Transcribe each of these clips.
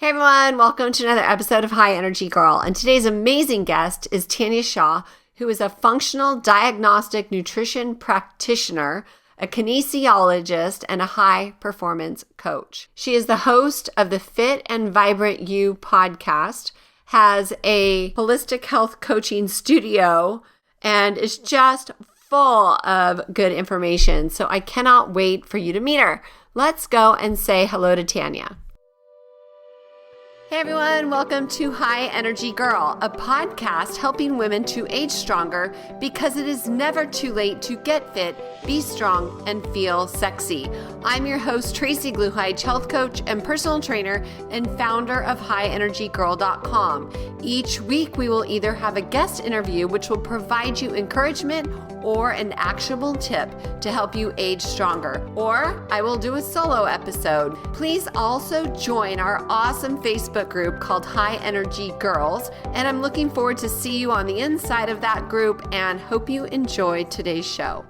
Hey everyone, welcome to another episode of High Energy Girl. And today's amazing guest is Tanja, who is a functional diagnostic nutrition practitioner, a kinesiologist, and a high performance coach. She is the host of the Fit and Vibrant You podcast, has a holistic health coaching studio, and is just full of good information. So I cannot wait for you to meet her. Let's go and say hello to Tanja. Hey everyone, welcome to High Energy Girl, a podcast helping women to age stronger because it is never too late to get fit, be strong, and feel sexy. I'm your host, Tracy Gluhide, health coach and personal trainer and founder of HighEnergyGirl.com. Each week, we will either have a guest interview, which will provide you encouragement or an actionable tip to help you age stronger, or I will do a solo episode. Please also join our awesome Facebook group called High Energy Girls, and I'm looking forward to see you on the inside of that group and hope you enjoy today's show.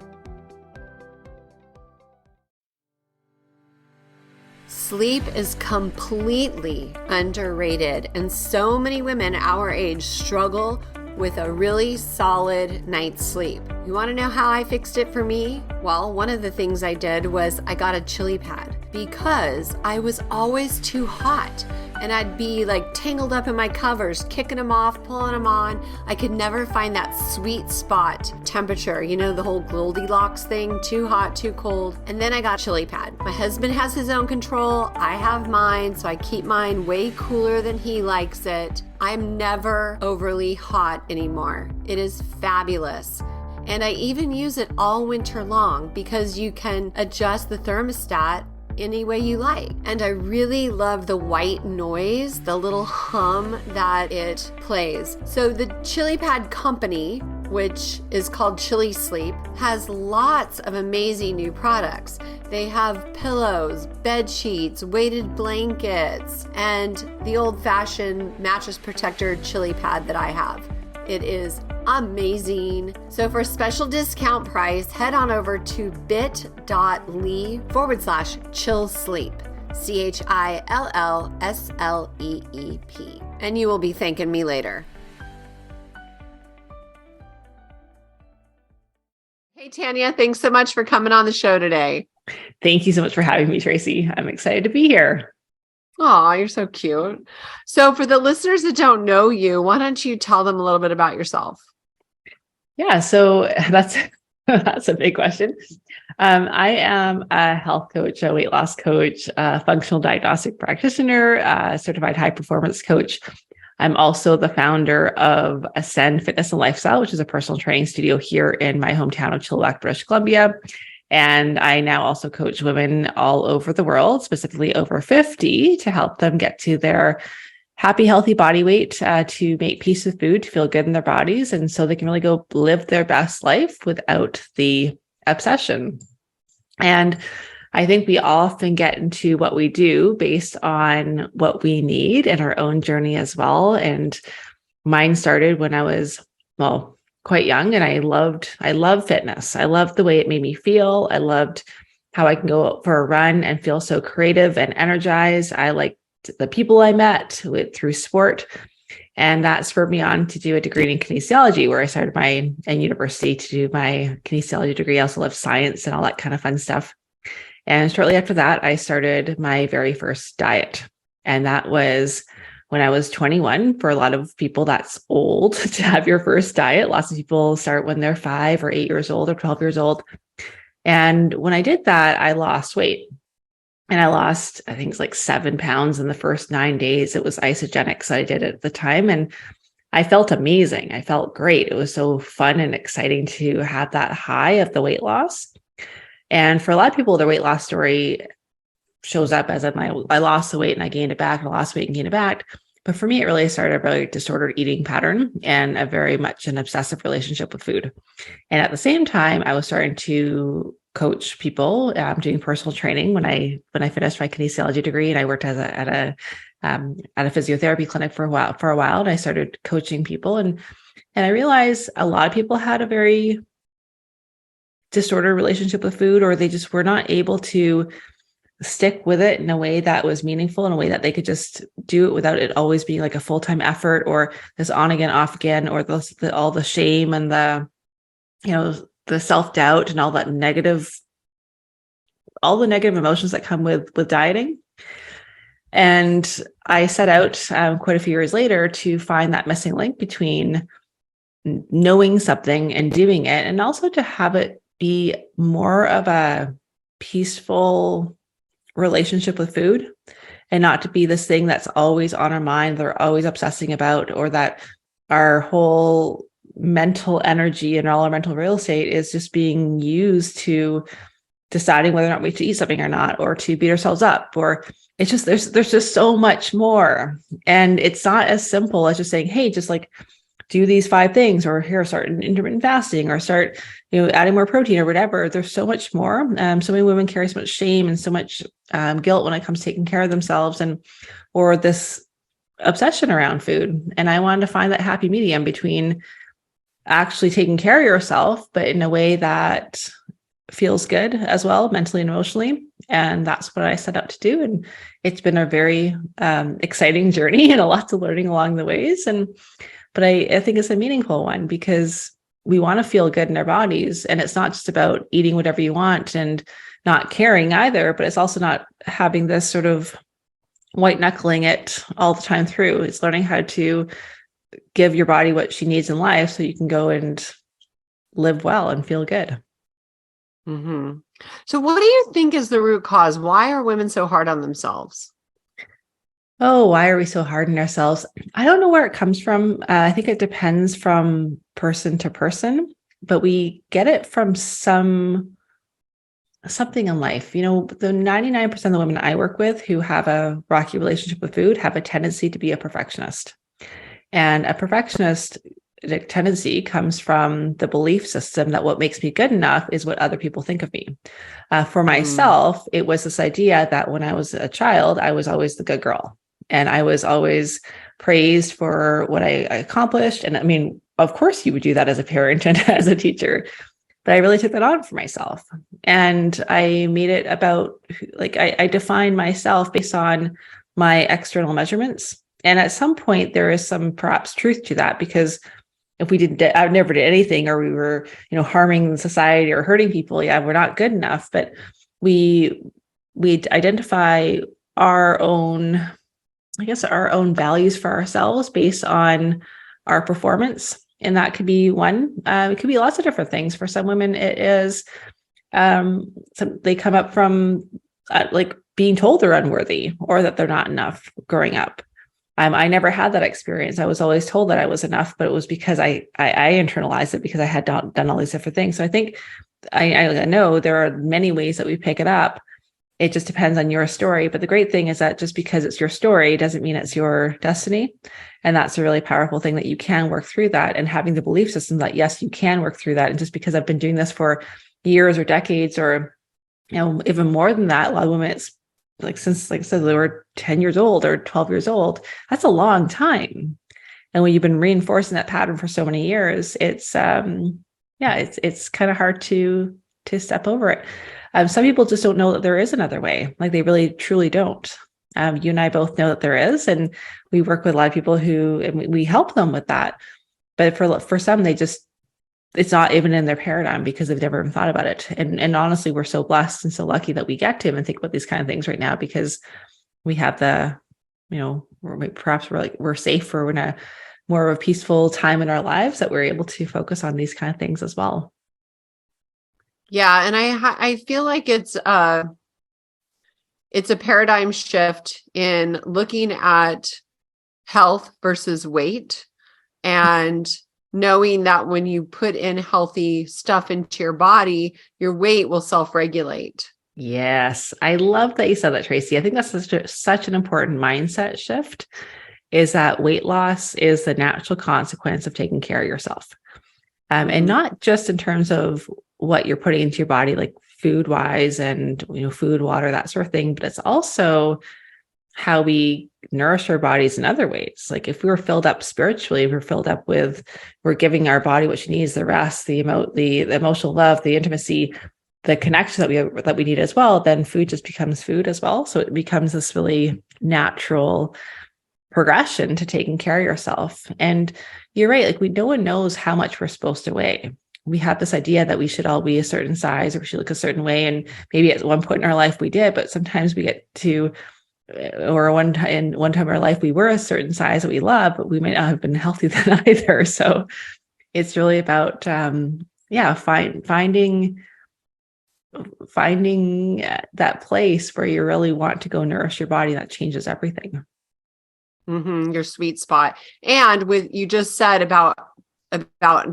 Sleep is completely underrated, and so many women our age struggle with a really solid night's sleep. You want to know how I fixed it for me? Well, one of the things I did was I got a chili pad because I was always too hot and I'd be like tangled up in my covers, kicking them off, pulling them on. I could never find that sweet spot temperature, you know, the whole Goldilocks thing, too hot, too cold. And then I got a chili pad. My husband has his own control. I have mine, so I keep mine way cooler than he likes it. I'm never overly hot anymore. It is fabulous. And I even use it all winter long because you can adjust the thermostat any way you like. And I really love the white noise, the little hum that it plays. So the Chili Pad company, which is called Chili Sleep, has lots of amazing new products. They have pillows, bed sheets, weighted blankets, and the old-fashioned mattress protector chili pad that I have. It is amazing. So for a special discount price, head on over to bit.ly/chillsleep, CHILLSLEEP, and you will be thanking me later. Hey, Tanja, thanks so much for coming on the show today. Thank you so much for having me, Tracy. I'm excited to be here. Oh, you're so cute. So for the listeners that don't know you, why don't you tell them a little bit about yourself? Yeah, so that's a big question. I am a health coach, a weight loss coach, a functional diagnostic practitioner, a certified high performance coach. I'm also the founder of Ascend Fitness and Lifestyle, which is a personal training studio here in my hometown of Chilliwack, British Columbia. And I now also coach women all over the world, specifically over 50, to help them get to their happy, healthy body weight, to make peace with food, to feel good in their bodies. And so they can really go live their best life without the obsession. And I think we often get into what we do based on what we need in our own journey as well. And mine started when I was, quite young, and I loved fitness. I loved the way it made me feel. I loved how I can go out for a run and feel so creative and energized. I liked the people I met through sport, and that spurred me on to do a degree in kinesiology, where I started in university to do my kinesiology degree. I also love science and all that kind of fun stuff. And shortly after that, I started my very first diet, and that was when I was 21. For a lot of people, that's old to have your first diet. Lots of people start when they're 5 or 8 years old or 12 years old. And when I did that, I lost weight. And I lost, I think it's like 7 pounds in the first 9 days. It was isogenic, so I did it at the time. And I felt amazing. I felt great. It was so fun and exciting to have that high of the weight loss. And for a lot of people, their weight loss story shows up as I lost the weight and I gained it back, and I lost weight and gained it back. But for me, it really started a very disordered eating pattern and a very much an obsessive relationship with food. And at the same time, I was starting to coach people, doing personal training when I finished my kinesiology degree, and I worked at a physiotherapy clinic for a while, and I started coaching people, and I realized a lot of people had a very disordered relationship with food, or they just were not able to stick with it in a way that was meaningful, in a way that they could just do it without it always being like a full-time effort, or this on again, off again, or all the shame and the self-doubt and all the negative emotions that come with dieting. And I set out quite a few years later to find that missing link between knowing something and doing it, and also to have it be more of a peaceful relationship with food, and not to be this thing that's always on our mind, they're always obsessing about, or that our whole mental energy and all our mental real estate is just being used to deciding whether or not we should eat something or not, or to beat ourselves up, or it's just, there's just so much more. And it's not as simple as just saying, hey, just like do these 5 things, or here, start intermittent fasting, or start, adding more protein or whatever. There's so much more. So many women carry so much shame and so much guilt when it comes to taking care of themselves, or this obsession around food. And I wanted to find that happy medium between actually taking care of yourself, but in a way that feels good as well, mentally and emotionally. And that's what I set out to do. And it's been a very exciting journey and a lot of learning along the ways. But I think it's a meaningful one, because we want to feel good in our bodies. And it's not just about eating whatever you want and not caring either, but it's also not having this sort of white knuckling it all the time through. It's learning how to give your body what she needs in life so you can go and live well and feel good. Mm-hmm. So what do you think is the root cause? Why are women so hard on themselves? Oh, why are we so hard on ourselves? I don't know where it comes from. I think it depends from person to person, but we get it from something in life. The 99% of the women I work with who have a rocky relationship with food have a tendency to be a perfectionist. And a perfectionist tendency comes from the belief system that what makes me good enough is what other people think of me. For myself, it was this idea that when I was a child, I was always the good girl. And I was always praised for what I accomplished. And I mean, of course you would do that as a parent and as a teacher, but I really took that on for myself. And I made it about, like, I defined myself based on my external measurements. And at some point there is some perhaps truth to that, because if I never did anything, or we were, harming society or hurting people, we're not good enough. But we identify our own values for ourselves based on our performance. And that could be one. It could be lots of different things. For some women, it is, they come up from like being told they're unworthy or that they're not enough growing up. I never had that experience. I was always told that I was enough, but it was because I internalized it because I had done all these different things. So I think I know there are many ways that we pick it up. It just depends on your story. But the great thing is that just because it's your story doesn't mean it's your destiny. And that's a really powerful thing, that you can work through that, and having the belief system that, yes, you can work through that. And just because I've been doing this for years or decades, or, even more than that, a lot of women, it's like since, like I said, they were 10 years old or 12 years old. That's a long time. And when you've been reinforcing that pattern for so many years, it's kind of hard to step over it. Some people just don't know that there is another way. Like, they really, truly don't. You and I both know that there is, and we work with a lot of people and we help them with that. But for some, it's not even in their paradigm because they've never even thought about it. And honestly, we're so blessed and so lucky that we get to even think about these kind of things right now, because we have we're safe, or we're in a more of a peaceful time in our lives that we're able to focus on these kind of things as well. Yeah. And I feel like it's a paradigm shift in looking at health versus weight, and knowing that when you put in healthy stuff into your body, your weight will self-regulate. Yes. I love that you said that, Tracy. I think that's such an important mindset shift, is that weight loss is the natural consequence of taking care of yourself. And not just in terms of what you're putting into your body, like food wise and, food, water, that sort of thing, but it's also how we nourish our bodies in other ways. Like, if we were filled up spiritually, if we're giving our body what she needs, the rest, the emotional love, the intimacy, connection that we need as well, then food just becomes food as well. So it becomes this really natural progression to taking care of yourself. And you're right, like no one knows how much we're supposed to weigh. We have this idea that we should all be a certain size or we should look a certain way. And maybe at one point in our life we did, but sometimes we get to, or one time in our life we were a certain size that we love, but we might not have been healthy then either. So it's really about, finding that place where you really want to go nourish your body. That changes everything. Your sweet spot. And with you just said about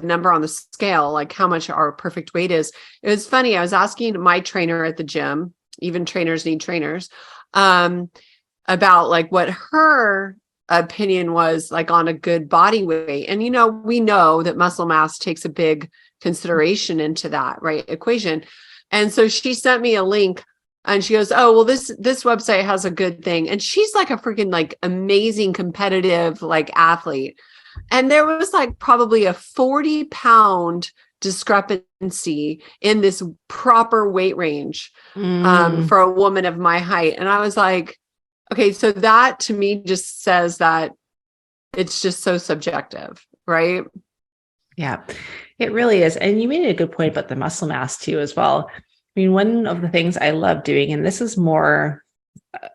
number on the scale, like how much our perfect weight is. It was funny. I was asking my trainer at the gym, even trainers need trainers, about like what her opinion was like on a good body weight. And, we know that muscle mass takes a big consideration into that, right, equation. And so she sent me a link and she goes, oh, well, this website has a good thing. And she's like a freaking like amazing competitive like athlete. And there was like probably a 40-pound discrepancy in this proper weight range for a woman of my height. And I was like, okay, so that to me just says that it's just so subjective, right? Yeah, it really is. And you made a good point about the muscle mass too, as well. I mean, one of the things I love doing, and this is more,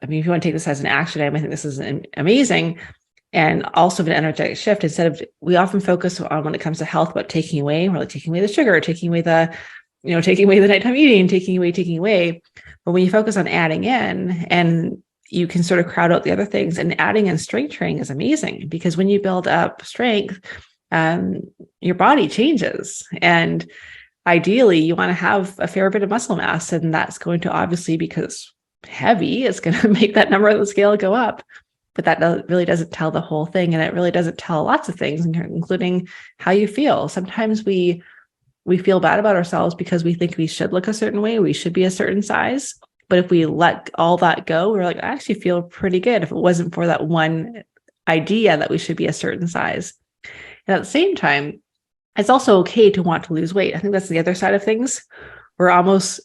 if you want to take this as an action item, I think this is amazing. And also an energetic shift. Instead of, we often focus on when it comes to health, about taking away, we're like taking away the sugar, taking away the nighttime eating, taking away. But when you focus on adding in, and you can sort of crowd out the other things, and adding in strength training is amazing, because when you build up strength, your body changes. And ideally you want to have a fair bit of muscle mass. And that's going to, obviously, because heavy is going to make that number on the scale go up. But that really doesn't tell the whole thing. And it really doesn't tell lots of things, including how you feel. Sometimes we feel bad about ourselves because we think we should look a certain way, we should be a certain size. But if we let all that go, we're like, I actually feel pretty good if it wasn't for that one idea that we should be a certain size. And at the same time, it's also okay to want to lose weight. I think that's the other side of things. We're almost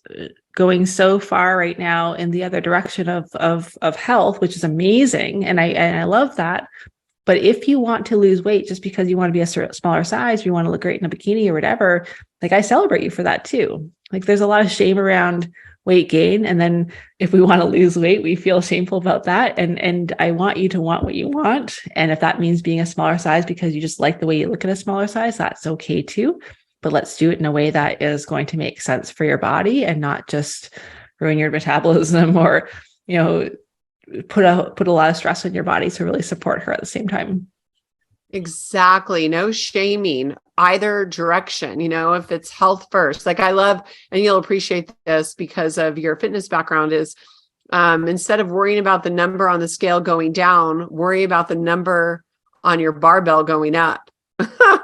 going so far right now in the other direction of health, which is amazing. And I love that. But if you want to lose weight just because you want to be a smaller size, or you want to look great in a bikini or whatever, like, I celebrate you for that too. Like, there's a lot of shame around weight gain. And then if we want to lose weight, we feel shameful about that. And I want you to want what you want. And if that means being a smaller size because you just like the way you look at a smaller size, that's okay too. But let's do it in a way that is going to make sense for your body and not just ruin your metabolism or, put a lot of stress on your body to really support her at the same time. Exactly. No shaming either direction, if it's health first. Like, I love, and you'll appreciate this because of your fitness background, is instead of worrying about the number on the scale going down, worry about the number on your barbell going up. I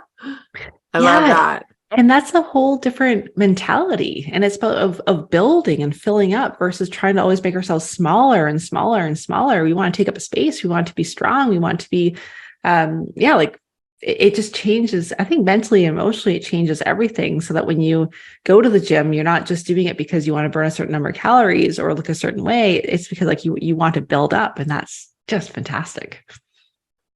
love that. And that's a whole different mentality. And it's about of building and filling up versus trying to always make ourselves smaller and smaller and smaller. We want to take up a space. We want to be strong. We want to be, it just changes. I think mentally and emotionally, it changes everything, so that when you go to the gym, you're not just doing it because you want to burn a certain number of calories or look a certain way. It's because like you want to build up, and that's just fantastic.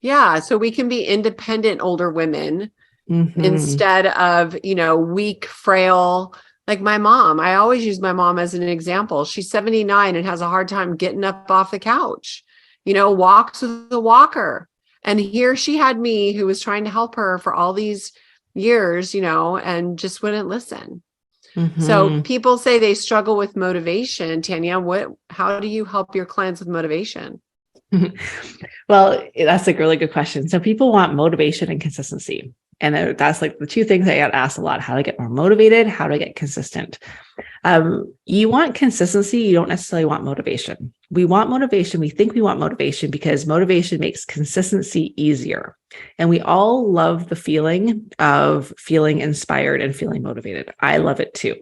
Yeah. So we can be independent older women. Mm-hmm. Instead of, weak, frail, like my mom. I always use my mom as an example. She's 79 and has a hard time getting up off the couch, walks with a walker. And here she had me, who was trying to help her for all these years, and just wouldn't listen. Mm-hmm. So people say they struggle with motivation. Tanja, how do you help your clients with motivation? Well, that's a really good question. So people want motivation and consistency. And that's like the two things I get asked a lot: how to get more motivated, how to get consistent. You want consistency. You don't necessarily want motivation. We want motivation. We think we want motivation because motivation makes consistency easier. And we all love the feeling of feeling inspired and feeling motivated. I love it too.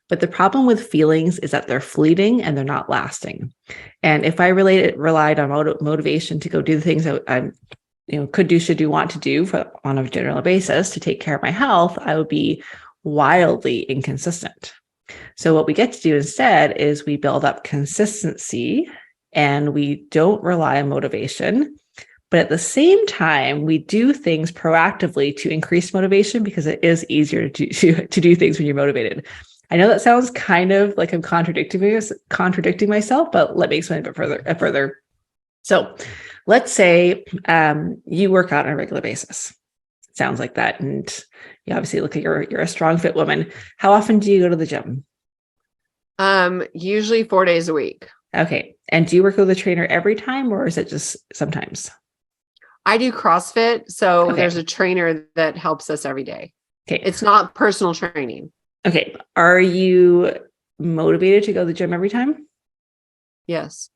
But the problem with feelings is that they're fleeting and they're not lasting. And if I relied on motivation to go do the things that I could do, should do, want to do on a general basis to take care of my health, I would be wildly inconsistent. So what we get to do instead is we build up consistency and we don't rely on motivation. But at the same time, we do things proactively to increase motivation because it is easier to do things when you're motivated. I know that sounds kind of like I'm contradicting myself, but let me explain a bit further. So let's say you work out on a regular basis. Sounds like that. And you obviously look like you're a strong, fit woman. How often do you go to the gym? Usually 4 days a week. Okay. And do you work with a trainer every time, or is it just sometimes? I do CrossFit, so Okay. there's a trainer that helps us every day. Okay. It's not personal training. Okay. Are you motivated to go to the gym every time? Yes.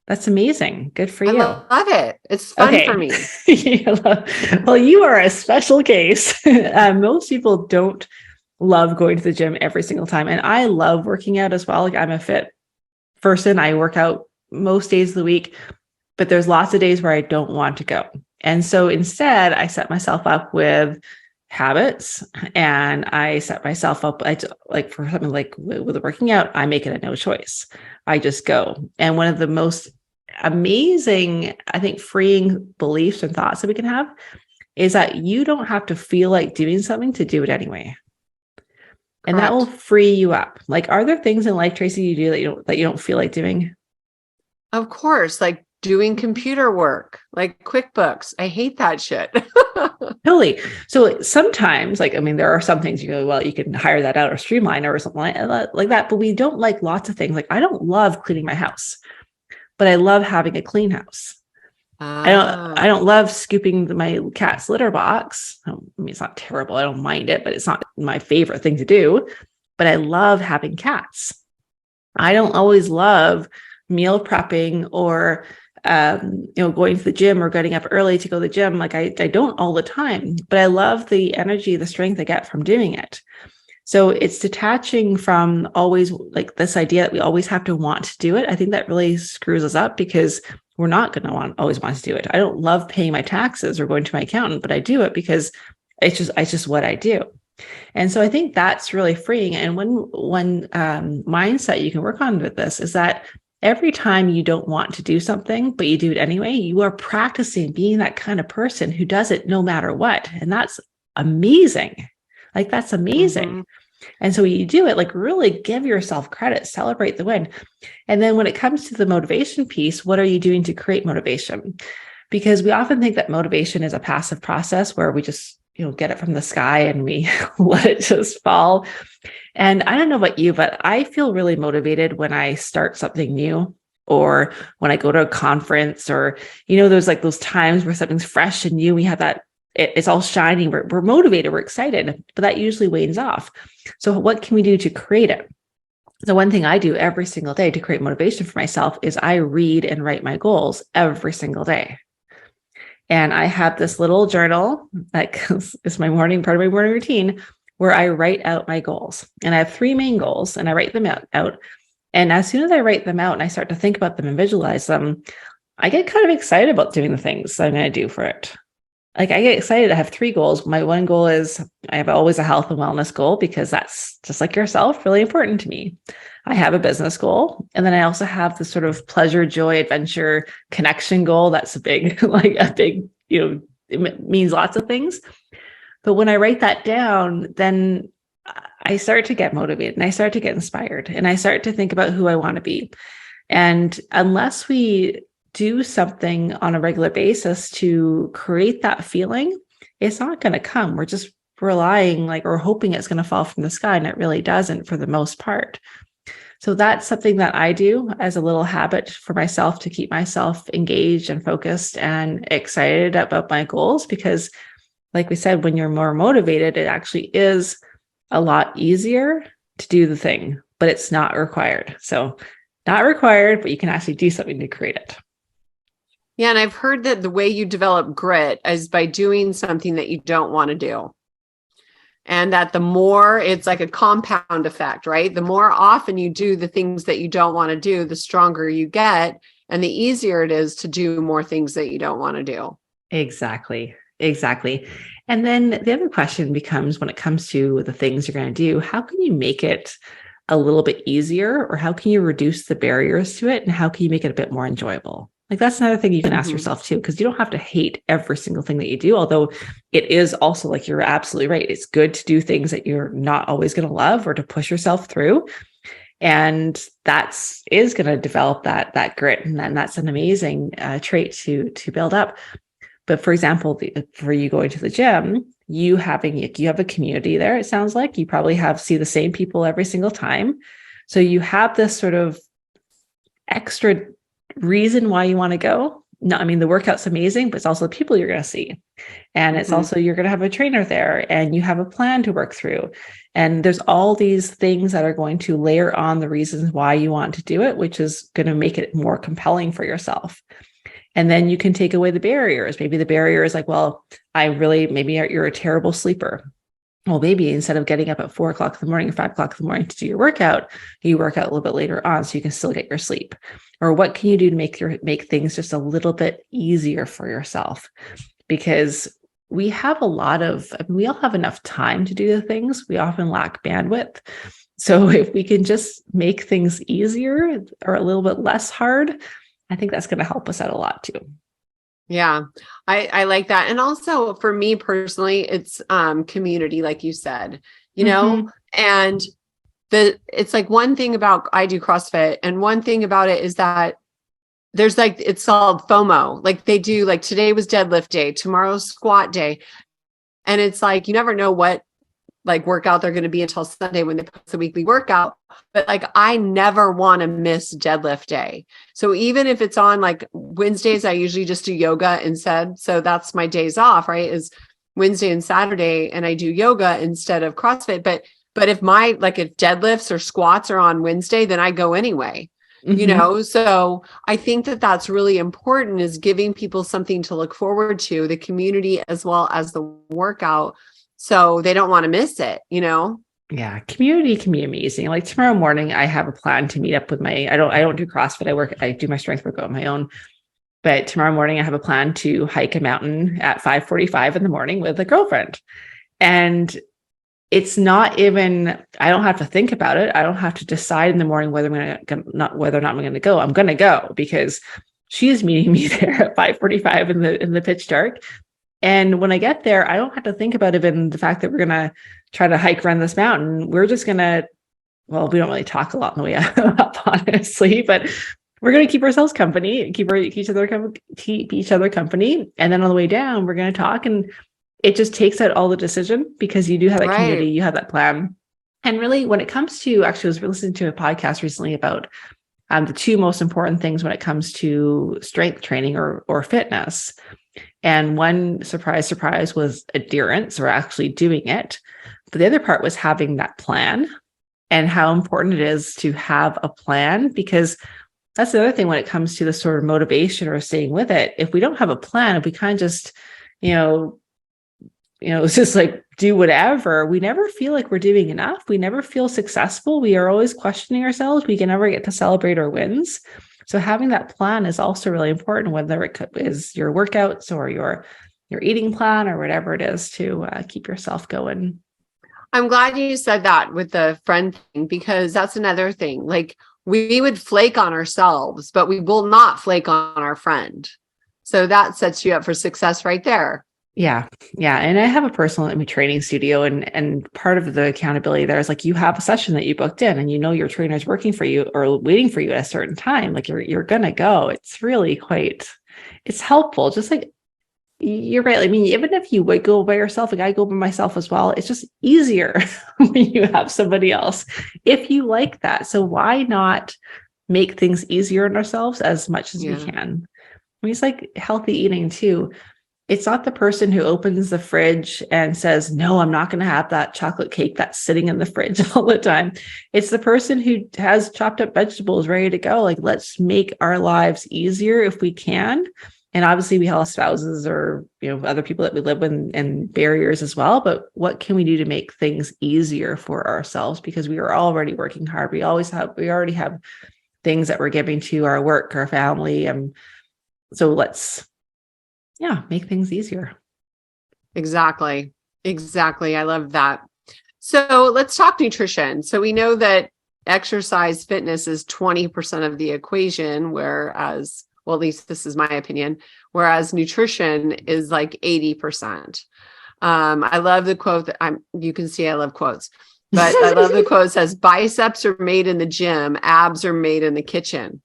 That's amazing. Good for I you. love it. It's fun for me. Well, you are a special case. Most people don't love going to the gym every single time. And I love working out as well. Like, I'm a fit person. I work out most days of the week, but there's lots of days where I don't want to go. And so instead, I set myself up with habits, and I set myself up like for something like with working out, I make it a no choice. I just go. And one of the most amazing, I think, freeing beliefs and thoughts that we can have is that you don't have to feel like doing something to do it anyway. And that will free you up. Like, are there things in life, Tracy, you do that you don't feel like doing? Of course, like doing computer work, like QuickBooks. I hate that shit. Totally. So sometimes, there are some things you go, well, you can hire that out or streamline or something like that. But we don't like lots of things. Like, I don't love cleaning my house, but I love having a clean house. I don't love scooping my cat's litter box. I mean, it's not terrible. I don't mind it, but it's not my favorite thing to do. But I love having cats. I don't always love meal prepping or going to the gym or getting up early to go to the gym. Like, I don't all the time, but I love the energy, the strength I get from doing it. So it's detaching from always like this idea that we always have to want to do it. I think that really screws us up because we're not going to always want to do it. I don't love paying my taxes or going to my accountant, but I do it because it's just what I do. And so I think that's really freeing. And one mindset you can work on with this is that every time you don't want to do something, but you do it anyway, you are practicing being that kind of person who does it no matter what. And that's amazing. Like, that's amazing. Mm-hmm. And so when you do it, like, really give yourself credit, celebrate the win. And then when it comes to the motivation piece, what are you doing to create motivation? Because we often think that motivation is a passive process where we just, get it from the sky and we let it just fall. And I don't know about you, but I feel really motivated when I start something new, or when I go to a conference, or, there's like those times where something's fresh and new. We have that, it's all shiny. We're motivated, we're excited, but that usually wanes off. So what can we do to create it? The one thing I do every single day to create motivation for myself is I read and write my goals every single day. And I have this little journal that is part of my morning routine, where I write out my goals. And I have 3 main goals, and I write them out. And as soon as I write them out and I start to think about them and visualize them, I get kind of excited about doing the things I'm going to do for it. Like, I get excited. I have 3 goals. My one goal is I have always a health and wellness goal, because that's just like yourself, really important to me. I have a business goal. And then I also have this sort of pleasure, joy, adventure, connection goal. That's a big, it means lots of things. But when I write that down, then I start to get motivated and I start to get inspired and I start to think about who I want to be. And unless we do something on a regular basis to create that feeling, it's not going to come. We're just relying or hoping it's going to fall from the sky, and it really doesn't for the most part. So that's something that I do as a little habit for myself to keep myself engaged and focused and excited about my goals, because like we said, when you're more motivated, it actually is a lot easier to do the thing, but it's not required. So not required, but you can actually do something to create it. Yeah. And I've heard that the way you develop grit is by doing something that you don't want to do. And that the more, it's like a compound effect, right? The more often you do the things that you don't want to do, the stronger you get, and the easier it is to do more things that you don't want to do. Exactly. And then the other question becomes, when it comes to the things you're going to do, how can you make it a little bit easier, or how can you reduce the barriers to it, and how can you make it a bit more enjoyable? Like that's another thing you can ask yourself too, because you don't have to hate every single thing that you do. Although it is also, like, you're absolutely right. It's good to do things that you're not always going to love, or to push yourself through. And that's is going to develop that grit. And then that's an amazing trait to build up. But for example, for you going to the gym, you have a community there. It sounds like you probably see the same people every single time. So you have this sort of extra reason why you want to go. No, I mean, the workout's amazing, but it's also the people you're going to see. And it's also, you're going to have a trainer there, and you have a plan to work through. And there's all these things that are going to layer on the reasons why you want to do it, which is going to make it more compelling for yourself. And then you can take away the barriers. Maybe the barrier is like, well, maybe you're a terrible sleeper. Well, maybe instead of getting up at 4 o'clock in the morning or 5 o'clock in the morning to do your workout, you work out a little bit later on so you can still get your sleep. Or what can you do to make things just a little bit easier for yourself? Because we all have enough time to do the things. We often lack bandwidth. So if we can just make things easier or a little bit less hard, I think that's going to help us out a lot too. Yeah, I like that. And also for me personally, it's community, like you said, and it's like one thing about, I do CrossFit, and one thing about it is that there's like, it's called FOMO. Like they do, like today was deadlift day, tomorrow's squat day. And it's like, you never know what like workout they're going to be until Sunday when they post the weekly workout. But like, I never want to miss deadlift day. So even if it's on like Wednesdays, I usually just do yoga instead. So that's my days off, right? Is Wednesday and Saturday. And I do yoga instead of CrossFit. But if if deadlifts or squats are on Wednesday, then I go anyway, So I think that that's really important, is giving people something to look forward to, the community as well as the workout, so they don't want to miss it, Yeah, community can be amazing. Like tomorrow morning, I have a plan to meet up with I don't do CrossFit. I do my strength workout on my own. But tomorrow morning, I have a plan to hike a mountain at 5:45 in the morning with a girlfriend. And it's not even, I don't have to think about it. I don't have to decide in the morning whether or not I'm going to go. I'm going to go because she's meeting me there at 5:45 in the pitch dark. And when I get there, I don't have to think about even the fact that we're going to try to hike around this mountain. We're just going to, we don't really talk a lot on the way up, honestly, but we're going to keep ourselves company, keep each other company. And then on the way down, we're going to talk, and it just takes out all the decision because you do have that community, you have that plan. And really, when it comes to, actually, I was listening to a podcast recently about the two most important things when it comes to strength training or fitness. And one, surprise, was adherence, or actually doing it. But the other part was having that plan, and how important it is to have a plan, because that's the other thing when it comes to the sort of motivation or staying with it. If we don't have a plan, if we kind of just, it's just like do whatever, we never feel like we're doing enough. We never feel successful. We are always questioning ourselves. We can never get to celebrate our wins. So having that plan is also really important, whether it is your workouts or your eating plan or whatever it is, to keep yourself going. I'm glad you said that with the friend thing, because that's another thing. Like we would flake on ourselves, but we will not flake on our friend. So that sets you up for success right there. Yeah. And I have a personal training studio, and part of the accountability there is like, you have a session that you booked in, and your trainer is working for you or waiting for you at a certain time. Like you're going to go. It's really it's helpful. Just like, you're right. I mean, even if you would go by yourself, like I go by myself as well, it's just easier when you have somebody else, if you like that. So why not make things easier on ourselves as much as we can? I mean, it's like healthy eating too. It's not the person who opens the fridge and says, no, I'm not going to have that chocolate cake that's sitting in the fridge all the time. It's the person who has chopped up vegetables ready to go. Like, let's make our lives easier if we can. And obviously we have spouses or, other people that we live with, and barriers as well. But what can we do to make things easier for ourselves? Because we are already working hard. We already have things that we're giving to our work, our family. So let's make things easier. Exactly. I love that. So let's talk nutrition. So we know that exercise fitness is 20% of the equation, whereas, well, at least this is my opinion, whereas nutrition is like 80%. I love the quote that you can see I love quotes, but I love the quote says, biceps are made in the gym, abs are made in the kitchen.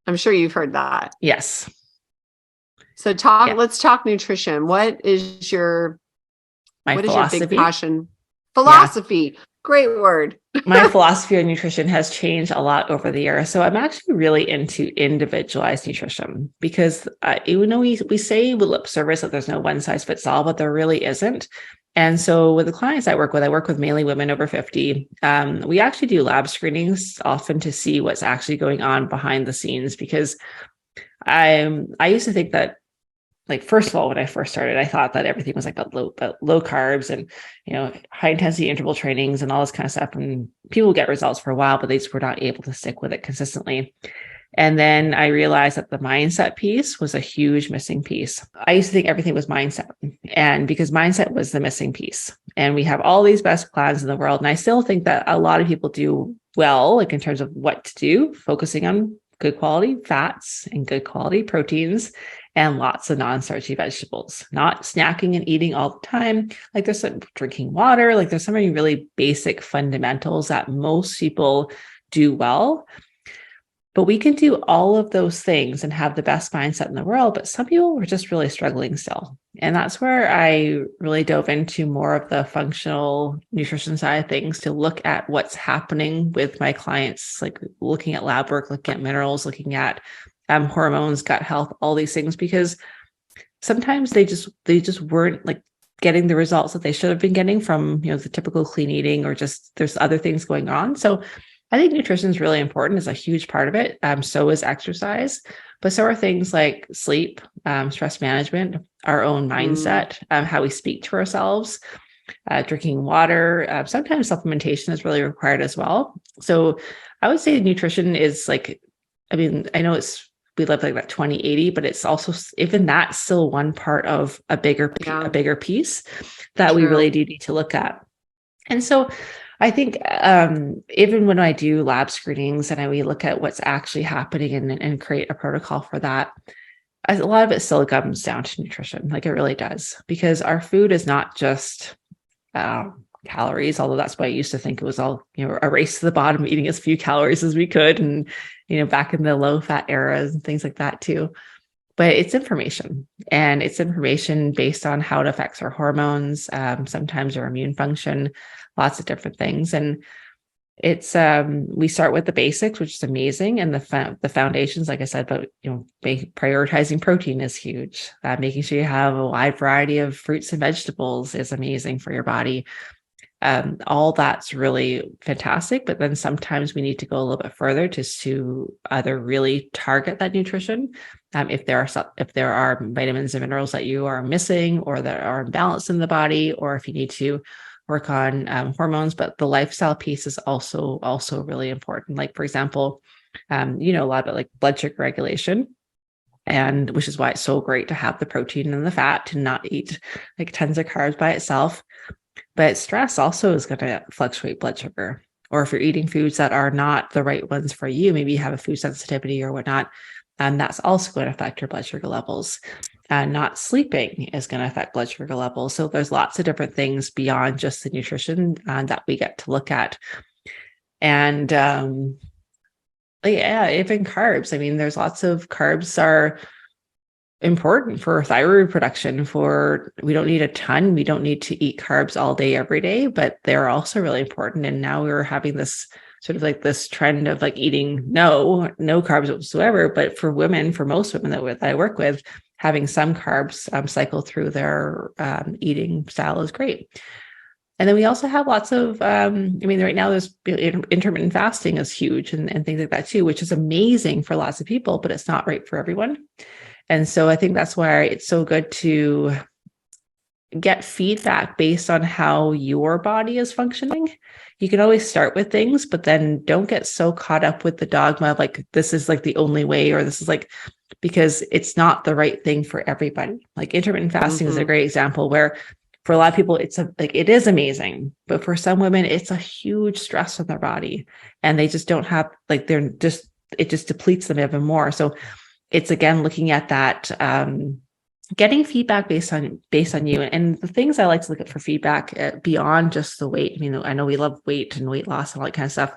I'm sure you've heard that. Yes. So let's talk nutrition. What is your big passion? Philosophy. Yeah. Great word. My philosophy on nutrition has changed a lot over the years. So I'm actually really into individualized nutrition because even though we say with lip service that there's no one size fits all, but there really isn't. And so with the clients I work with mainly women over 50. We actually do lab screenings often to see what's actually going on behind the scenes, because I used to think that, like, first of all, when I first started, I thought that everything was like low carbs and, high intensity interval trainings and all this kind of stuff. And people get results for a while, but they just were not able to stick with it consistently. And then I realized that the mindset piece was a huge missing piece. I used to think everything was mindset, and because mindset was the missing piece. And we have all these best plans in the world. And I still think that a lot of people do well, like in terms of what to do, focusing on good quality fats and good quality proteins and lots of non-starchy vegetables, not snacking and eating all the time. Like there's some drinking water, like there's so many really basic fundamentals that most people do well. But we can do all of those things and have the best mindset in the world, but some people were just really struggling still. And that's where I really dove into more of the functional nutrition side of things to look at what's happening with my clients, like looking at lab work, looking at minerals, looking at hormones, gut health, all these things, because sometimes they just weren't like getting the results that they should have been getting from, the typical clean eating, or just there's other things going on. So I think nutrition is really important, is a huge part of it. So is exercise, but so are things like sleep, stress management, our own mindset, how we speak to ourselves, drinking water. Sometimes supplementation is really required as well. So I would say nutrition is like, I know we live like that 20/80, but it's also, even that's still one part of a bigger piece that we really do need to look at. And so I think even when I do lab screenings and we look at what's actually happening and create a protocol for that, a lot of it still comes down to nutrition. Like it really does, because our food is not just calories, although that's what I used to think it was all, a race to the bottom, eating as few calories as we could. And, back in the low fat eras and things like that too. But it's information, and it's information based on how it affects our hormones, sometimes our immune function, lots of different things. And it's, we start with the basics, which is amazing. And the foundations, like I said, but, prioritizing protein is huge. Making sure you have a wide variety of fruits and vegetables is amazing for your body. All that's really fantastic, but then sometimes we need to go a little bit further just to either really target that nutrition. If there are vitamins and minerals that you are missing or that are imbalanced in the body, or if you need to work on hormones, but the lifestyle piece is also really important. Like, for example, a lot about like blood sugar regulation, and which is why it's so great to have the protein and the fat, to not eat like tons of carbs by itself. But stress also is going to fluctuate blood sugar. Or if you're eating foods that are not the right ones for you, maybe you have a food sensitivity or whatnot, that's also going to affect your blood sugar levels. Not sleeping is going to affect blood sugar levels. So there's lots of different things beyond just the nutrition that we get to look at. And even carbs. There's lots of carbs are important for thyroid production. We don't need a ton. We don't need to eat carbs all day, every day, but they're also really important. And now we're having this sort of like this trend of like eating no carbs whatsoever. But for most women that I work with, having some carbs cycle through their eating style is great. And then we also have lots of, right now there's intermittent fasting is huge and things like that too, which is amazing for lots of people, but it's not right for everyone. And so I think that's why it's so good to get feedback based on how your body is functioning. You can always start with things, but then don't get so caught up with the dogma of like, this is like the only way, or this is like, because it's not the right thing for everybody. Like intermittent fasting is a great example where for a lot of people, it is amazing, but for some women, it's a huge stress on their body, and they just don't have it just depletes them even more. So it's again looking at that, getting feedback based on you. And the things I like to look at for feedback beyond just the weight. I mean, I know we love weight and weight loss and all that kind of stuff,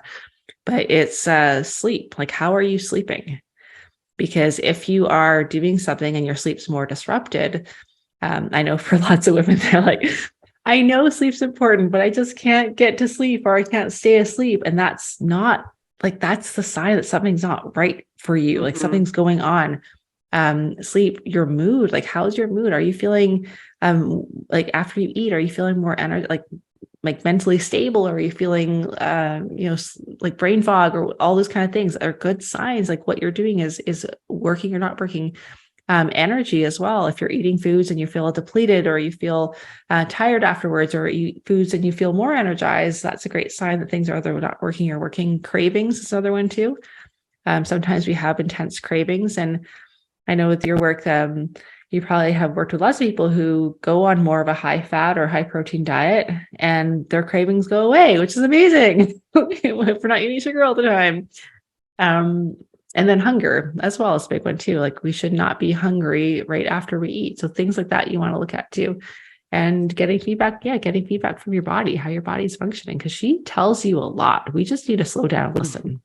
but it's sleep. Like, how are you sleeping? Because if you are doing something and your sleep's more disrupted, I know for lots of women, they're like, I know sleep's important, but I just can't get to sleep, or I can't stay asleep. And that's not that's the sign that something's not right for you. Like something's going on. Sleep, your mood, like how's your mood? Are you feeling like after you eat, are you feeling more energy, like mentally stable, or are you feeling like brain fog, or all those kind of things are good signs like what you're doing is working or not working. Energy as well. If you're eating foods and you feel depleted, or you feel tired afterwards, or you eat foods and you feel more energized, that's a great sign that things are either not working or working. Cravings is another one too. Sometimes we have intense cravings, and I know with your work, you probably have worked with lots of people who go on more of a high fat or high protein diet, and their cravings go away, which is amazing if we're not eating sugar all the time. And then hunger as well is a big one too. Like, we should not be hungry right after we eat. So things like that you want to look at too. And getting feedback from your body, how your body's functioning, because she tells you a lot. We just need to slow down and listen.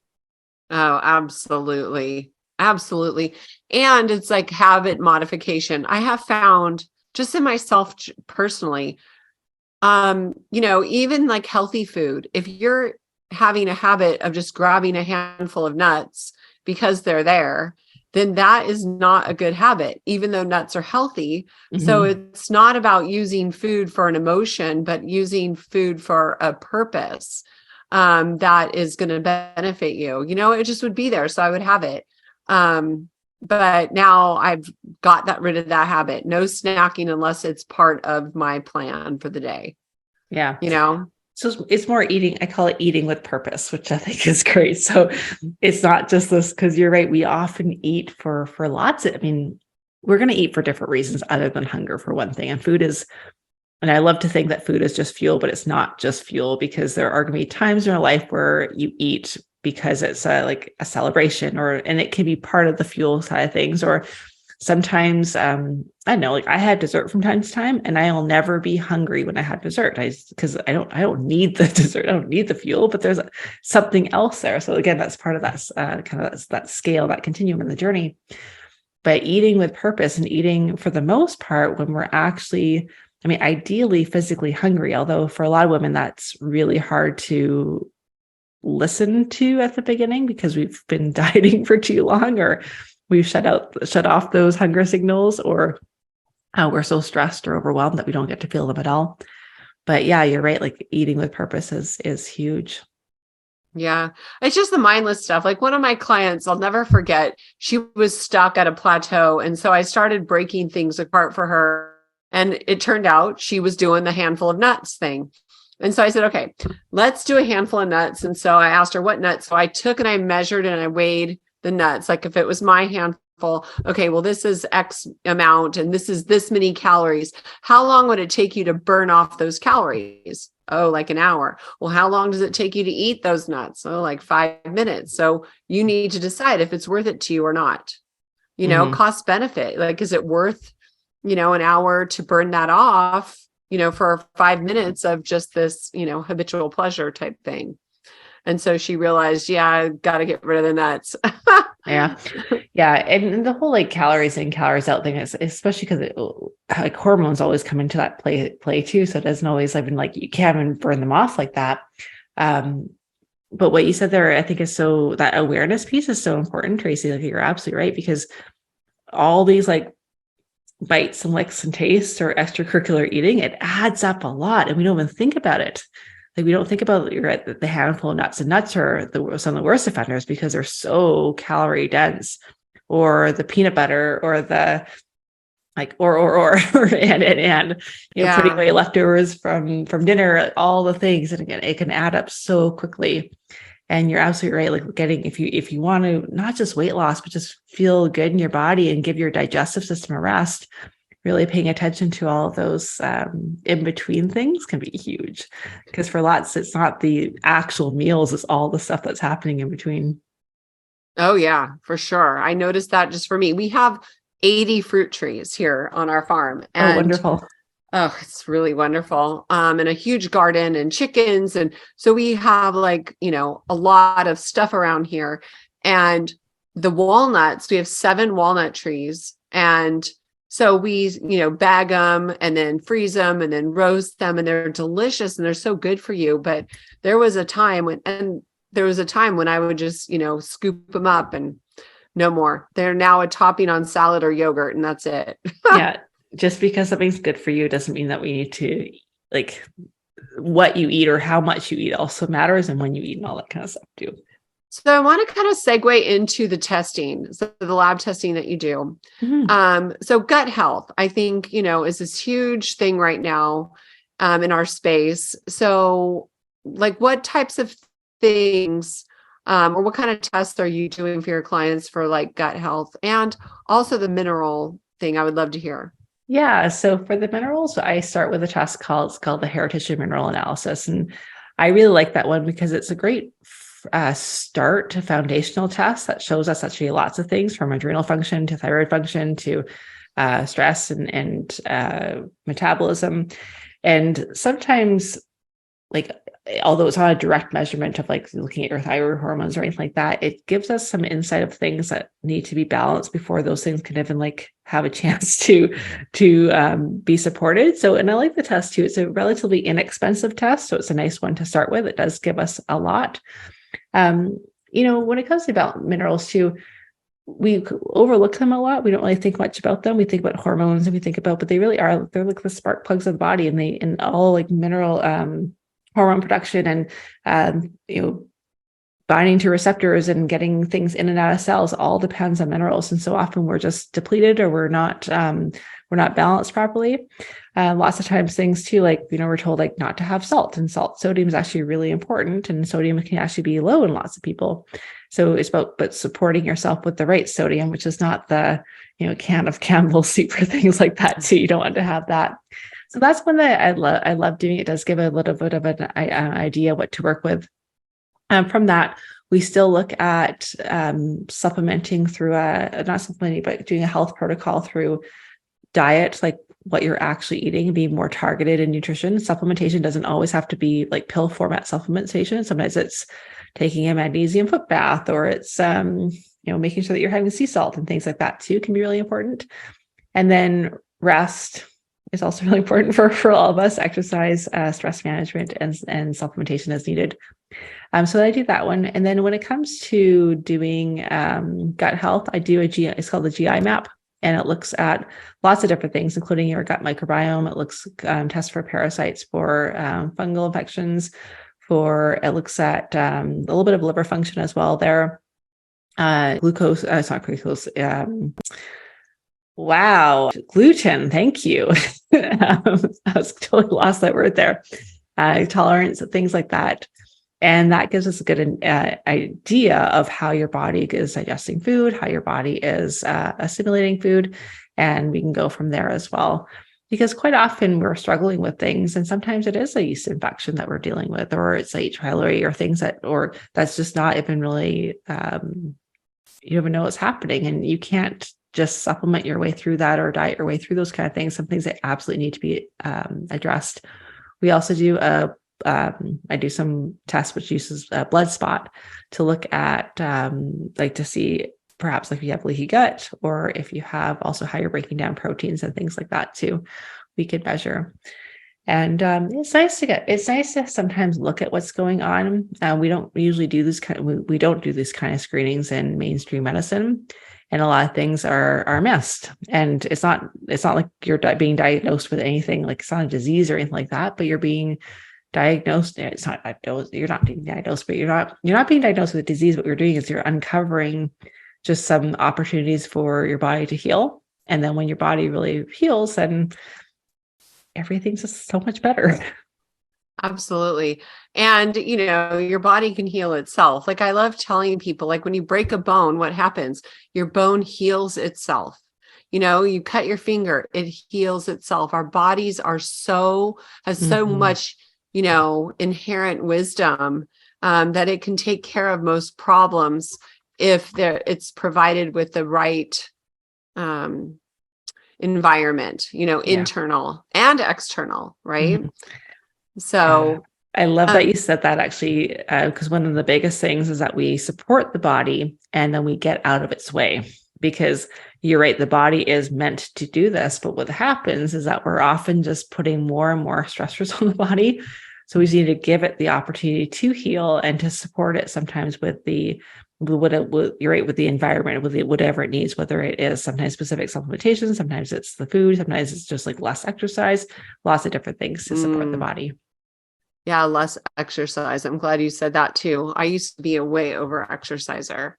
Oh, absolutely. Absolutely. And it's like habit modification. I have found just in myself personally, even like healthy food, if you're having a habit of just grabbing a handful of nuts because they're there, then that is not a good habit, even though nuts are healthy. So it's not about using food for an emotion, but using food for a purpose that is going to benefit you. It just would be there. So I would have it. But now I've got rid of that habit. No snacking unless it's part of my plan for the day. Yeah. So it's more eating. I call it eating with purpose, which I think is great. So it's not just this, because you're right. We often eat for lots of, we're going to eat for different reasons other than hunger, for one thing. And I love to think that food is just fuel, but it's not just fuel, because there are going to be times in our life where you eat because it's a celebration, and it can be part of the fuel side of things. Or sometimes, I don't know, I had dessert from time to time, and I'll never be hungry when I have dessert. Because I don't need the dessert. I don't need the fuel, but there's something else there. So again, that's part of that that scale, that continuum in the journey. But eating with purpose, and eating for the most part when we're actually, ideally physically hungry, although for a lot of women, that's really hard to listen to at the beginning because we've been dieting for too long, or we've shut off those hunger signals, or we're so stressed or overwhelmed that we don't get to feel them at all. But yeah, you're right. Like, eating with purpose is huge. Yeah. It's just the mindless stuff. Like, one of my clients, I'll never forget, she was stuck at a plateau. And so I started breaking things apart for her. And it turned out she was doing the handful of nuts thing. And so I said, okay, let's do a handful of nuts. And so I asked her what nuts. So I took and I measured and I weighed the nuts. Like, if it was my handful, okay, well, this is X amount and this is this many calories. How long would it take you to burn off those calories? Oh, like an hour. Well, how long does it take you to eat those nuts? Oh, like 5 minutes. So you need to decide if it's worth it to you or not. Cost benefit. Like, is it worth, an hour to burn that off, for 5 minutes of just this, habitual pleasure type thing. And so she realized, yeah, I got to get rid of the nuts. Yeah. Yeah. And the whole calories in, calories out thing is, especially because hormones always come into that play too. So it doesn't always you can't even burn them off like that. But what you said there, I think is that awareness piece is so important, Tracy. Like, you're absolutely right, because all these bites and licks and tastes or extracurricular eating, it adds up a lot, and we don't even think about it. We don't think about the handful of nuts, and nuts are some of the worst offenders because they're so calorie dense, or the peanut butter, or the and putting away leftovers from dinner, all the things. And again, it can add up so quickly. And you're absolutely right. Like, getting, if you want to not just weight loss, but just feel good in your body and give your digestive system a rest, really paying attention to all of those in between things can be huge, because for lots, it's not the actual meals, it's all the stuff that's happening in between. Oh yeah, for sure. I noticed that just for me. We have 80 fruit trees here on our farm, Oh, and wonderful. oh, it's really wonderful. And a huge garden and chickens. And so we have like, a lot of stuff around here. And the walnuts, we have 7 walnut trees. And so we, bag them and then freeze them and then roast them, and they're delicious and they're so good for you. But there was a time when I would just, scoop them up and no more. They're now a topping on salad or yogurt, and that's it. Yeah. Just because something's good for you doesn't mean that we need to, like, what you eat or how much you eat also matters, and when you eat and all that kind of stuff too. So I want to kind of segue into the testing, so the lab testing that you do. Mm-hmm. So gut health, I think, is this huge thing right now in our space. So like what types of things or what kind of tests are you doing for your clients for like gut health, and also the mineral thing? I would love to hear. Yeah. So for the minerals, I start with a test called the heritage and mineral analysis. And I really like that one because it's a great start to foundational test that shows us actually lots of things, from adrenal function to thyroid function to stress and metabolism. And sometimes, like, although it's not a direct measurement of like looking at your thyroid hormones or anything like that, it gives us some insight of things that need to be balanced before those things can even like have a chance to be supported. So, and I like the test too. It's a relatively inexpensive test, so it's a nice one to start with. It does give us a lot. When it comes to about minerals too, we overlook them a lot. We don't really think much about them. We think about hormones and we think about, but they really are, they're like the spark plugs of the body, and they, and all like mineral hormone production and binding to receptors and getting things in and out of cells all depends on minerals. And so often we're just depleted, or we're not balanced properly. Lots of times things too, like, we're told like not to have salt, and sodium is actually really important, and sodium can actually be low in lots of people. So it's about supporting yourself with the right sodium, which is not the, can of Campbell's soup or things like that. So you don't want to have that. So that's one that I love doing. It does give a little bit of an idea what to work with. From that, we still look at supplementing through not supplementing, but doing a health protocol through diet, like what you're actually eating, being more targeted in nutrition. Supplementation doesn't always have to be like pill format supplementation. Sometimes it's taking a magnesium foot bath, or it's making sure that you're having sea salt and things like that too can be really important. And then rest is also really important for all of us. Exercise, stress management, and supplementation as needed. So I do that one. And then when it comes to doing gut health, I do it's called the GI map. And it looks at lots of different things, including your gut microbiome. It looks tests for parasites, for fungal infections, it looks at a little bit of liver function as well there. Glucose, it's not glucose. Wow, gluten. Thank you. I was totally lost that word there. Tolerance, things like that. And that gives us a good idea of how your body is digesting food, how your body is assimilating food, and we can go from there as well. Because quite often we're struggling with things, and sometimes it is a yeast infection that we're dealing with, or it's H. pylori, or things that's just not even really, you even know what's happening, and you can't just supplement your way through that or diet your way through those kind of things. Some things that absolutely need to be addressed. We also do I do some tests which uses a blood spot to look at to see perhaps like if you have leaky gut, or if you have also how you're breaking down proteins and things like that too, we could measure. And it's nice to sometimes look at what's going on. We don't usually do we don't do these kind of screenings in mainstream medicine, and a lot of things are missed. And it's not like you're being diagnosed with anything, like it's not a disease or anything like that, but you're being diagnosed. It's not diagnosed. You're not being diagnosed, but you're not being diagnosed with a disease. What you're doing is you're uncovering just some opportunities for your body to heal. And then when your body really heals, then everything's just so much better. Absolutely. And, your body can heal itself. Like I love telling people, like when you break a bone, what happens? Your bone heals itself. You cut your finger, it heals itself. Our bodies has so much, inherent wisdom, that it can take care of most problems if it's provided with the right environment, internal and external, right? So I love that you said that, actually, because one of the biggest things is that we support the body and then we get out of its way, because you're right, the body is meant to do this, but what happens is that we're often just putting more and more stressors on the body. So we just need to give it the opportunity to heal and to support it sometimes with you're right, with the environment, with whatever it needs, whether it is sometimes specific supplementation, sometimes it's the food, sometimes it's just like less exercise, lots of different things to support the body. Yeah, less exercise. I'm glad you said that too. I used to be a way over exerciser,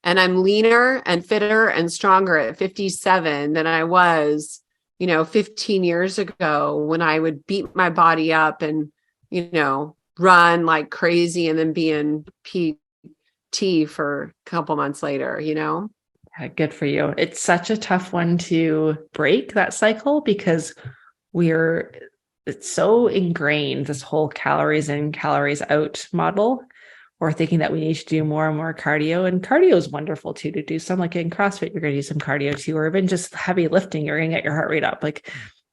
and I'm leaner and fitter and stronger at 57 than I was, 15 years ago, when I would beat my body up and, run like crazy and then be in PT for a couple months later, Yeah, good for you. It's such a tough one to break, that cycle, because it's so ingrained, this whole calories in, calories out model. We're thinking that we need to do more and more cardio, and cardio is wonderful too, to do some, like in CrossFit, you're going to do some cardio too, or even just heavy lifting, you're going to get your heart rate up. Like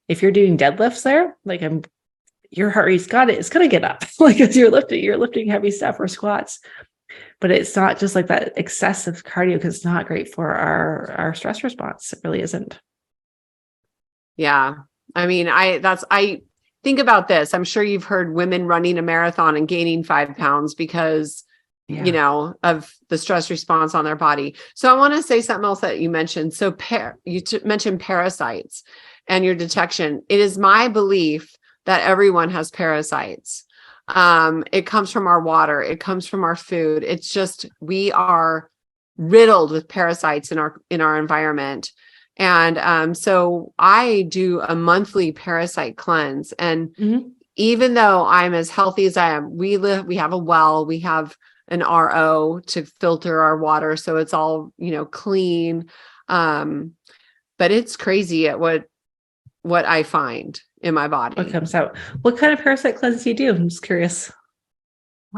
if you're doing deadlifts there, like your heart rate's it's going to get up, like as you're lifting heavy stuff, or squats. But it's not just like that excessive cardio, because it's not great for our stress response. It really isn't. Yeah. I mean, I think about this. I'm sure you've heard women running a marathon and gaining 5 pounds because, of the stress response on their body. So I want to say something else that you mentioned. So mentioned parasites and your detection. It is my belief that everyone has parasites. It comes from our water. It comes from our food. It's just, we are riddled with parasites in our environment. And so I do a monthly parasite cleanse. And even though I'm as healthy as I am, we have a well, we have an RO to filter our water, so it's all, clean. But it's crazy at what I find in my body. What comes out? What kind of parasite cleanse do you do? I'm just curious.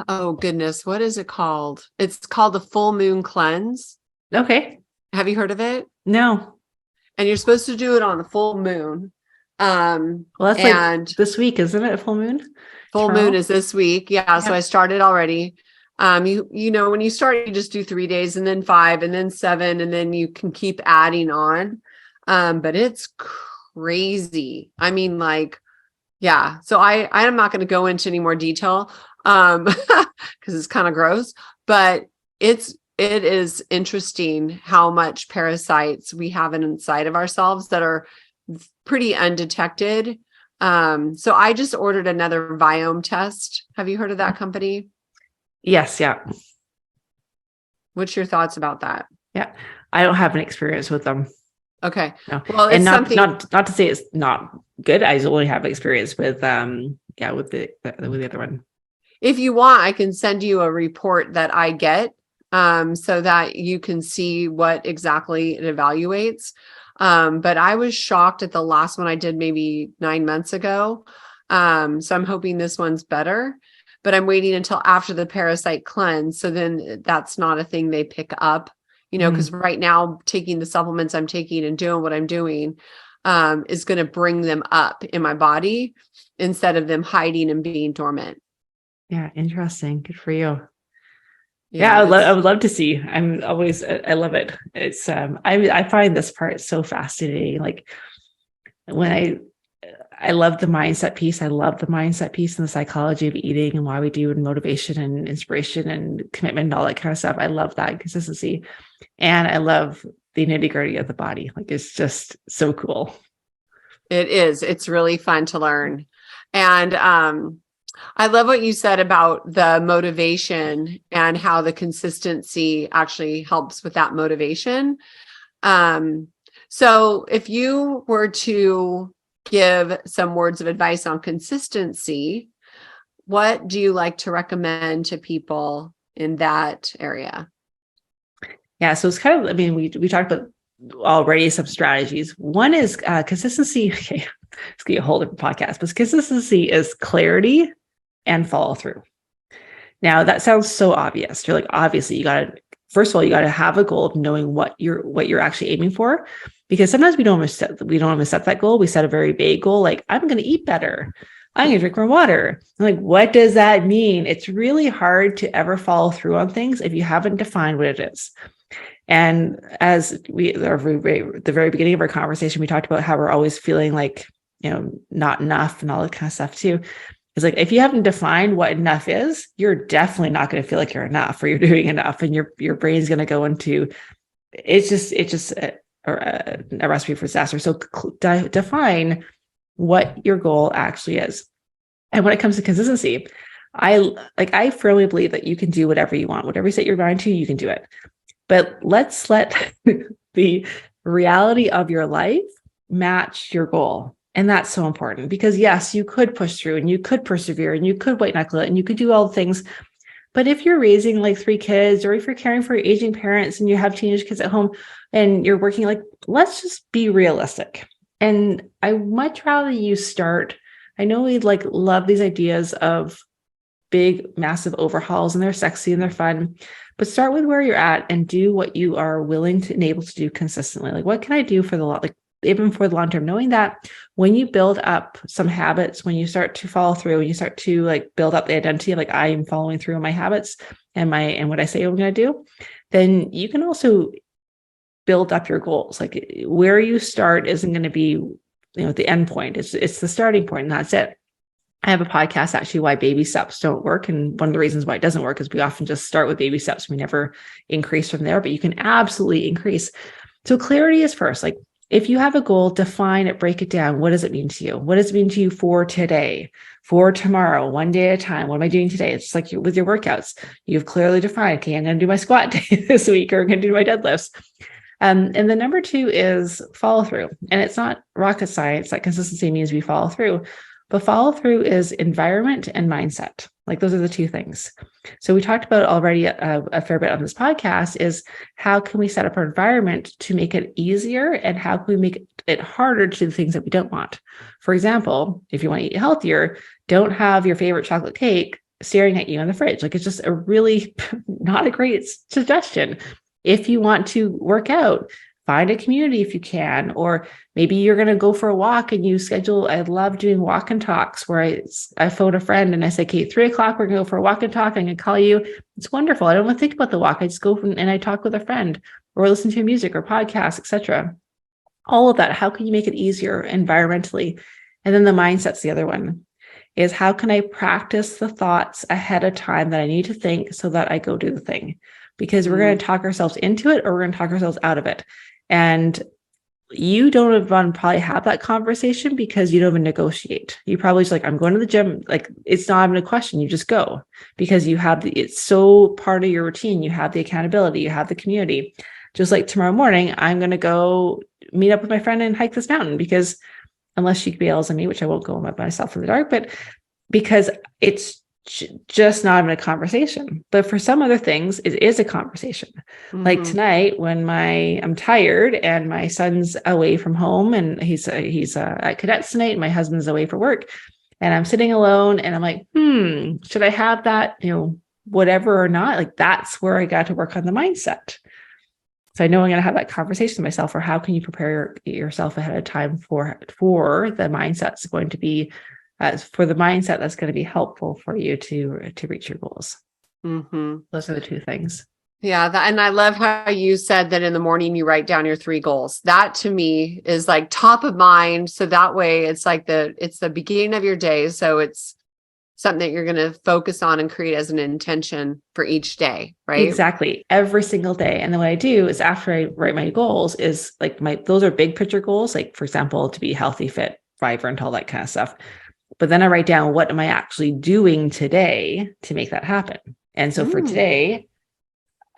Oh goodness, what is it called? It's called the full moon cleanse. Okay. Have you heard of it? No. And you're supposed to do it on the full moon. Well, that's like this week, isn't it? Full moon? Full moon is this week. Yeah. So I started already. When you start, you just do 3 days and then 5 and then 7, and then you can keep adding on. But it's crazy. I mean, yeah. So I'm not going to go into any more detail, because it's kind of gross, but it is interesting how much parasites we have inside of ourselves that are pretty undetected. So I just ordered another Viome test. Have you heard of that company? Yes. Yeah. What's your thoughts about that? Yeah. I don't have an experience with them. Okay. No. Well, it's not to say it's not good. I only have experience with, with the other one. If you want, I can send you a report that I get, so that you can see what exactly it evaluates. But I was shocked at the last one I did maybe 9 months ago. So I'm hoping this one's better, but I'm waiting until after the parasite cleanse. So then that's not a thing they pick up, because right now taking the supplements I'm taking and doing what I'm doing, is going to bring them up in my body instead of them hiding and being dormant. Yeah. Interesting. Good for you. Yeah, I would love to see. I love it. It's I find this part so fascinating. Like when I love the mindset piece. I love the mindset piece and the psychology of eating and why we do, and motivation and inspiration and commitment and all that kind of stuff. I love that consistency, and I love the nitty gritty of the body. Like it's just so cool. It is. It's really fun to learn, and I love what you said about the motivation and how the consistency actually helps with that motivation. So if you were to give some words of advice on consistency, what do you like to recommend to people in that area? Yeah. So it's kind of, we talked about already some strategies. One is consistency. Okay, it's gonna be a whole different podcast, but consistency is clarity and follow through. Now that sounds so obvious. You're like, obviously, first of all, you got to have a goal of knowing what you're actually aiming for, because sometimes we don't even set that goal. We set a very vague goal, like I'm going to eat better, I'm going to drink more water. I'm like, what does that mean? It's really hard to ever follow through on things if you haven't defined what it is. And as the very beginning of our conversation, we talked about how we're always feeling like, not enough and all that kind of stuff too. It's like, if you haven't defined what enough is, you're definitely not going to feel like you're enough or you're doing enough. And your brain's going to go into, it's just a recipe for disaster. So define what your goal actually is. And when it comes to consistency, I firmly believe that you can do whatever you want. Whatever you set your mind to, you can do it. But let's let the reality of your life match your goal. And that's so important, because yes, you could push through and you could persevere and you could white knuckle it and you could do all the things. But if you're raising like 3 kids, or if you're caring for your aging parents and you have teenage kids at home and you're working, like, let's just be realistic. And I much rather you start. I know we love these ideas of big, massive overhauls, and they're sexy and they're fun, but start with where you're at and do what you are willing to and able to do consistently. Like, what can I do for even for the long term, knowing that when you build up some habits, when you start to follow through, when you start to build up the identity of I am following through on my habits and what I say I'm going to do, then you can also build up your goals. Like, where you start isn't going to be, the end point. It's the starting point, and that's it. I have a podcast, actually, why baby steps don't work. And one of the reasons why it doesn't work is we often just start with baby steps. We never increase from there, but you can absolutely increase. So clarity is first. Like, if you have a goal, define it, break it down. What does it mean to you? What does it mean to you for today, for tomorrow, one day at a time? What am I doing today? It's like with your workouts, you've clearly defined, okay, I'm going to do my squat day this week, or I'm going to do my deadlifts. And the number 2 is follow through. And it's not rocket science. Like, consistency means we follow through, but follow through is environment and mindset. Like, those are the 2 things. So we talked about already a fair bit on this podcast, is how can we set up our environment to make it easier, and how can we make it harder to do the things that we don't want? For example, if you want to eat healthier, don't have your favorite chocolate cake staring at you in the fridge. Like, it's just a really not a great suggestion. If you want to work out, find a community if you can, or maybe you're going to go for a walk and you schedule. I love doing walk and talks where I phone a friend and I say, okay, 3:00, we're going to go for a walk and talk. I'm going to call you. It's wonderful. I don't want to think about the walk. I just go and I talk with a friend, or listen to music or podcasts, etc. All of that. How can you make it easier environmentally? And then the mindset's the other one, is how can I practice the thoughts ahead of time that I need to think so that I go do the thing? Because we're going to talk ourselves into it, or we're going to talk ourselves out of it. And you don't probably have that conversation because you don't even negotiate. You probably just I'm going to the gym. Like, it's not even a question. You just go because you have it's so part of your routine. You have the accountability, you have the community. Just like tomorrow morning, I'm going to go meet up with my friend and hike this mountain, because unless she bails on me, which I won't go by myself in the dark, but because it's just not even a conversation. But for some other things, it is a conversation. Mm-hmm. Like tonight, when I'm tired and my son's away from home, and he's at cadets tonight, and my husband's away for work, and I'm sitting alone, and I'm like, should I have that, whatever or not? Like, that's where I got to work on the mindset. So I know I'm going to have that conversation with myself, or how can you prepare yourself ahead of time for the mindset's going to be for the mindset that's going to be helpful for you to reach your goals. Mm-hmm. Those are the 2 things. Yeah. And I love how you said that in the morning you write down your 3 goals. That to me is like top of mind. So that way it's like it's the beginning of your day. So it's something that you're going to focus on and create as an intention for each day, right? Exactly. Every single day. And then what I do is, after I write my goals, is like those are big picture goals. Like, for example, to be healthy, fit, vibrant, all that kind of stuff. But then I write down, what am I actually doing today to make that happen? And so for today,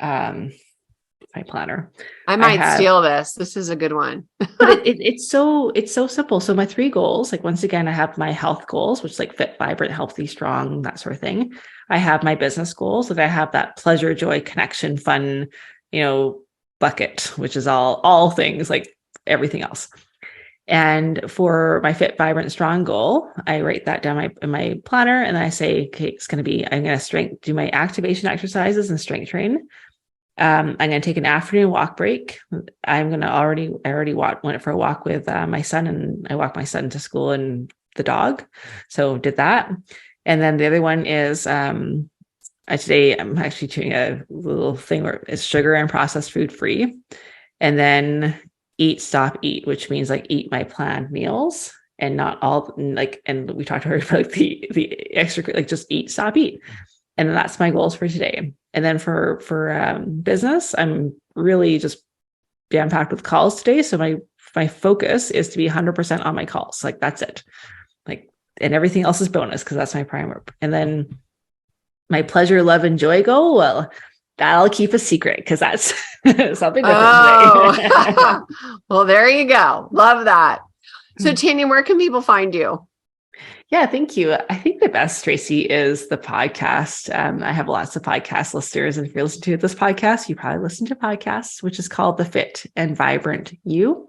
my planner, I might steal this. This is a good one. But it's so simple. So my 3 goals, like, once again, I have my health goals, which is like fit, vibrant, healthy, strong, that sort of thing. I have my business goals, that I have that pleasure, joy, connection, fun, bucket, which is all things, like everything else. And for my fit, vibrant, strong goal, I write that down in my planner, and I say, okay, I'm going to do my activation exercises and strength train. I'm going to take an afternoon walk break. I already went for a walk with my son, and I walked my son to school and the dog. So did that. And then the other one is, today I'm actually doing a little thing where it's sugar and processed food free. And then eat, stop, eat, which means like eat my planned meals and not all like, and we talked about like the extra, like just eat, stop, eat. And then that's my goals for today. And then for business, I'm really just jam-packed with calls today. So my focus is to be 100% on my calls. Like that's it. Like, and everything else is bonus because that's my primer. And then my pleasure, love, and joy goal. Well, that I'll keep a secret because that's something different today. Well, there you go. Love that. So Tanya, where can people find you? Yeah, thank you. I think the best, Tracy, is the podcast. I have lots of podcast listeners. And if you're listening to this podcast, you probably listen to podcasts, which is called The Fit and Vibrant You.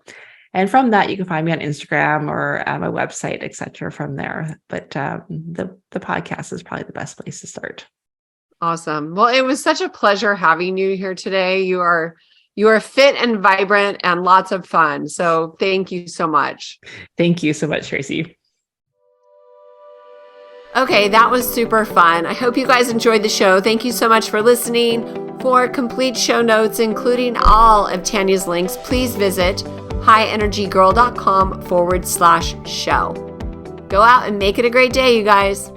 And from that, you can find me on Instagram or my website, etc. from there. But the podcast is probably the best place to start. Awesome. Well, it was such a pleasure having you here today. You are fit and vibrant and lots of fun. So thank you so much. Thank you so much, Tracy. Okay, that was super fun. I hope you guys enjoyed the show. Thank you so much for listening. For complete show notes, including all of Tanya's links, please visit highenergygirl.com/show. Go out and make it a great day, you guys.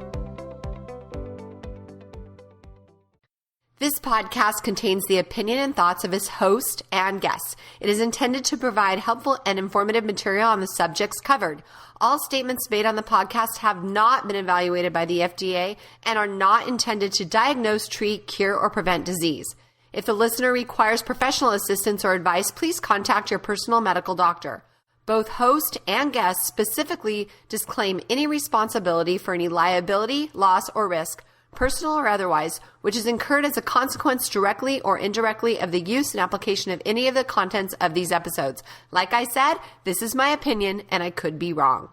This podcast contains the opinion and thoughts of its host and guests. It is intended to provide helpful and informative material on the subjects covered. All statements made on the podcast have not been evaluated by the FDA and are not intended to diagnose, treat, cure, or prevent disease. If the listener requires professional assistance or advice, please contact your personal medical doctor. Both host and guest specifically disclaim any responsibility for any liability, loss, or risk, personal or otherwise, which is incurred as a consequence directly or indirectly of the use and application of any of the contents of these episodes. Like I said, this is my opinion and I could be wrong.